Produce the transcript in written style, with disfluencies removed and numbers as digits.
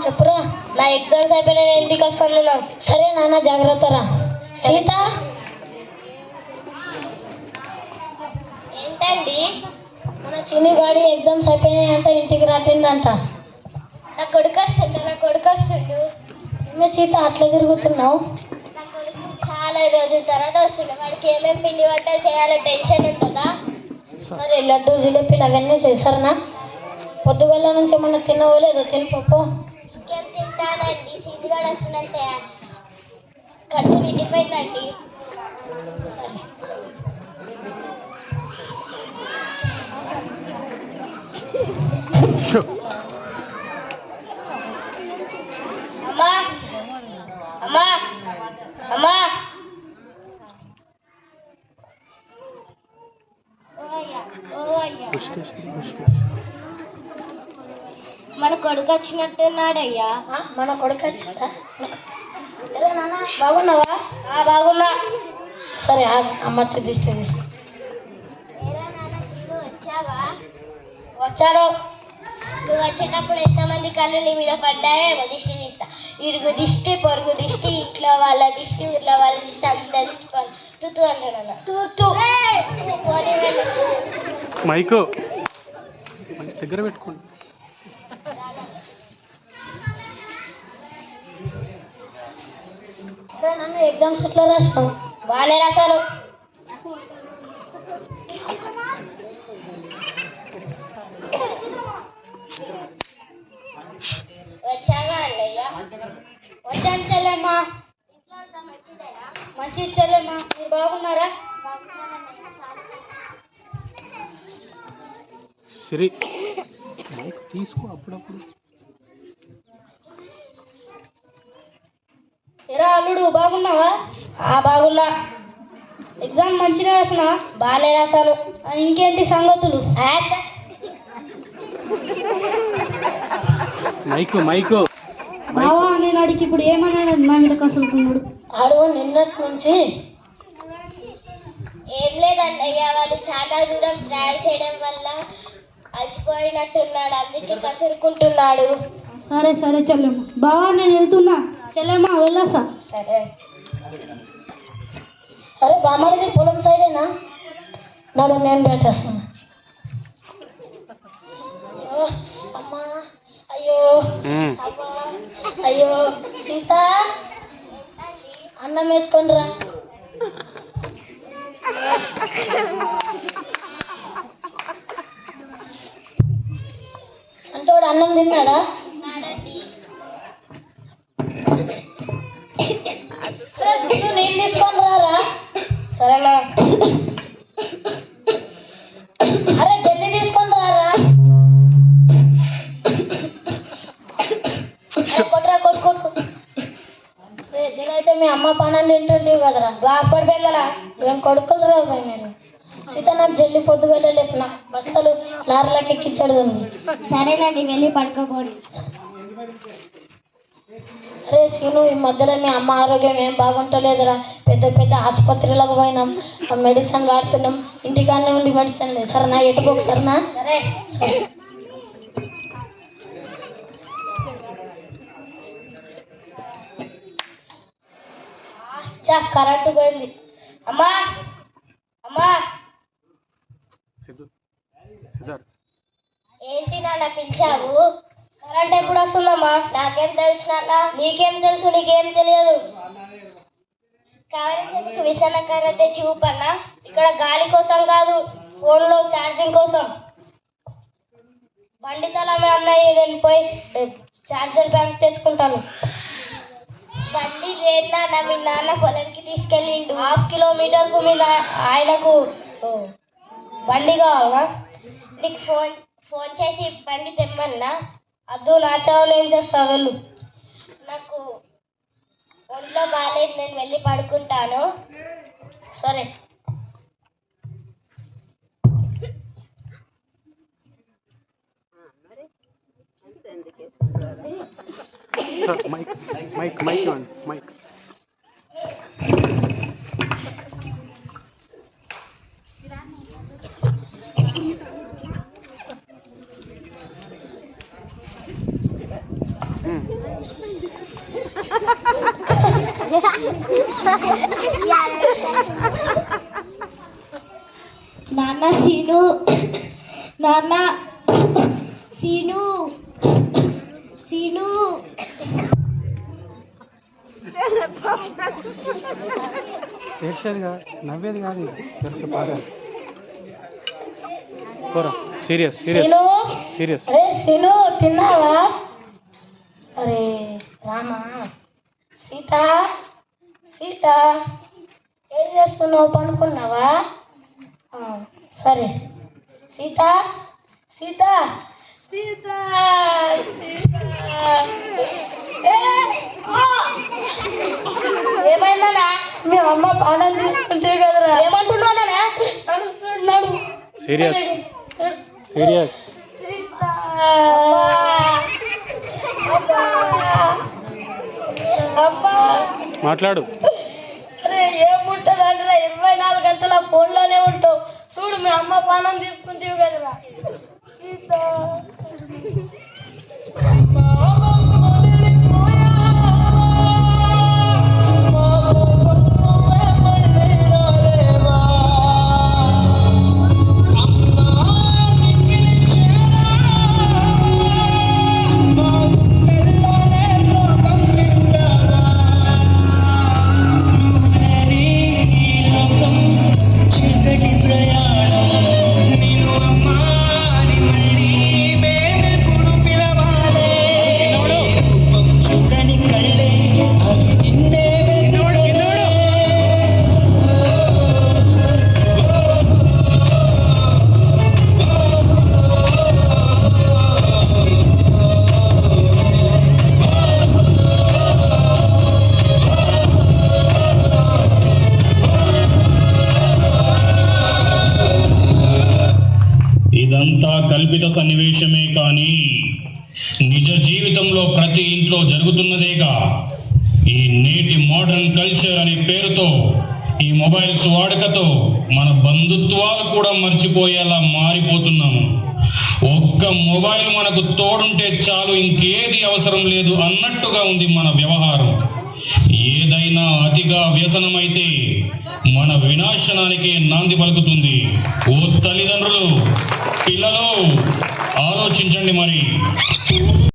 చెప్పురా. నా ఎగ్జామ్స్ అయిపోయినా నేను ఇంటికి వస్తాను. సరే నాన్న, జాగ్రత్త రా. సీత, ఏంటండి? మన చిన్ని గాడి ఎగ్జామ్స్ అయిపోయినాయంట, ఇంటికి రాటిందంట. నా కొడుకు వస్తుండు. సీత అట్లా తిరుగుతున్నావు? నా కొడుకు చాలా రోజుల తర్వాత వస్తుండు. వాడికి ఏమేమి పిండి వంటలు చేయాలో టెన్షన్ ఉంటుందా? సరే, లడ్డు జిలేబీలు అవన్నీ చేశారనా? పొద్దుగల నుంచి ఏమన్నా తినవో లేదో తినిపప్పు. ఇంకేం తింటానండి, సీనిగాడు వస్తుందంటే కడుపు నిండిపోయిందండి. అమ్మా అమ్మా అమ్మా, మన కొడుకు వచ్చినట్టున్నాడయ్యా. మన కొడుకు వచ్చిందా? బాగున్నావా? బాగున్నా. సరే, అమ్మ దిష్టి తీసి. వచ్చావా? వచ్చాను. నువ్వు వచ్చేటప్పుడు ఎంతమంది కళ్ళు నీ మీద పడ్డాయో దిష్టి తీస్తా. ఇరుగు దిష్టి, పొరుగు దిష్టి, ఇంట్లో వాళ్ళ దిష్టి, ఊర్లో వాళ్ళ దిష్టి, అందరి దిష్టి తూతూ అంటున్నా. మైకు దగ్గర పెట్టుకోండి. నన్ను ఎగ్జామ్స్ ఎట్లా రాసావు? బాగానే రాశాను. వచ్చావా అన్నయ్య? వచ్చాను చెల్లెమ్మా. మంచిది చెల్లెమ్మా, మీరు బాగున్నారా? సరే, మైక్ తీసుకో అప్పుడప్పుడు. ఎరా అల్లుడు, బాగున్నావా? బాగున్నా. ఎగ్జామ్ మంచిగా రాసినా? బాగానే రాశాను. ఇంకేంటి సంగతులు? మైకు బావా, నేను అడిగి ఇప్పుడు ఏమన్నాడు? మా మీద కసులుకున్నాడు. ఆడు నిన్నటి నుంచి ఏం లేదన్నయ్య, వాడు చాలా దూరం ట్రావెల్ చేయడం వల్ల అలసిపోయినట్టున్నాడు, అందుకే కసురుకుంటున్నాడు. సరే చెల్లెమ్మ. బావా, నేను వెళ్తున్నా. చెల్లెమ్మ, వెళ్ళొస్తా. సరే. అరే బామ్మది పొలం సైడేనా? నన్ను నేను పెట్టేస్తాను. అమ్మా, అయ్యో అమ్మా, అయ్యో. సీత, అన్నం వేసుకొని రా. అంటే వాడు అన్నం తిన్నాడా? నేను తీసుకొని రారా? సరేనా? అరే జల్దీ తీసుకొని రారా. కొట్టు. అయితే మీ అమ్మ పానాలు తింటుండేవి కదరా, గ్లాస్ పడిపోయిందరా. ఏం కొడుకులు రావు మీరు. సీత, నాకు జల్లి పొద్దుగల లేపిన బస్తలు లారీలకు ఎక్కించడు ఉంది. సరేనండి, వెళ్ళి పడుకోపోండి. అరే సీను, ఈ మధ్యలో మీ అమ్మ ఆరోగ్యం ఏం బాగుంటలేదురా. పెద్ద ఆసుపత్రులకు పోయినాం, మెడిసిన్ వాడుతున్నాం. ఇంటికాడనే ఉండి మెడిసిన్ లేదు. సరేనా? ఎటుకోకు. సరేనా? సరే. కరెంటు పోయింది. అమ్మా, ఏంటి నాన్న పిలిచావు? కరెంట్ ఎప్పుడు వస్తుందమ్మా? నాకేం తెలుసు నాన్న. నీకేం తెలుసు? నీకేం తెలియదు. కావాలి విసనకర్ర తెచ్చి ఊపన్నా. ఇక్కడ గాలి కోసం కాదు, ఫోన్లో ఛార్జింగ్ కోసం. బండి తలమే అన్నయ్య, నేను పోయి ఛార్జర్ బ్యాంక్ తెచ్చుకుంటాను. బండి లేదా మీ నాన్న పొలంకి తీసుకెళ్ళిండు. 1/2 కిలోమీటర్కు ఆయనకు బండి కావాలా? నీకు ఫోన్ చేసి బండి తెమ్మన్నా. అద్దు, నా చావులు ఏం చేస్తావు? వెళ్ళు. నాకు ఒంట్లో బాగాలేదు, నేను వెళ్ళి పడుకుంటాను. సరే. మైక్ నాన్న సీను నాన్న సీను సీను ఏడ్చేది కాదు, నవ్వేది కాదు, తెలుసు బాగా. పోరా, సీరియస్ సీరియస్ సీను సీరియస్. అరే సీను తిన్నావా? అరే రామా, సీత సీత ఏం చేస్తున్నావు? పనుకున్నావా? సరే సీత సీత సీత ఏమైందనా? మీ అమ్మ పానం తీసుకుంటే కదరా. ఏమంటున్నానా? నడుస్తున్నాడు. Serious serious. సీత అబ్బా మాట్లాడు. అరే ఏముంటుంది అంటే 24 గంటల ఫోన్లోనే ఉంటావు. చూడు మీ అమ్మ పానం తీసుకుంటేవి కదరా. సీత ఇదంతా కల్పిత సన్నివేశమే కానీ నిజ జీవితంలో ప్రతి ఇంట్లో జరుగుతున్నదేగా. ఈ నేటి మోడర్న్ కల్చర్ అనే పేరుతో ఈ మొబైల్స్ వాడకతో మన బంధుత్వాలు కూడా మర్చిపోయేలా మారిపోతున్నాము. ఒక్క మొబైల్ మనకు తోడుంటే చాలు, ఇంకేది అవసరం లేదు అన్నట్టుగా ఉంది మన వ్యవహారం. ఏదైనా అతిగా వ్యసనమైతే మన వినాశనానికే నాంది పలుకుతుంది. ఓ తల్లిదండ్రులు, పిల్లలు ఆలోచించండి మరి.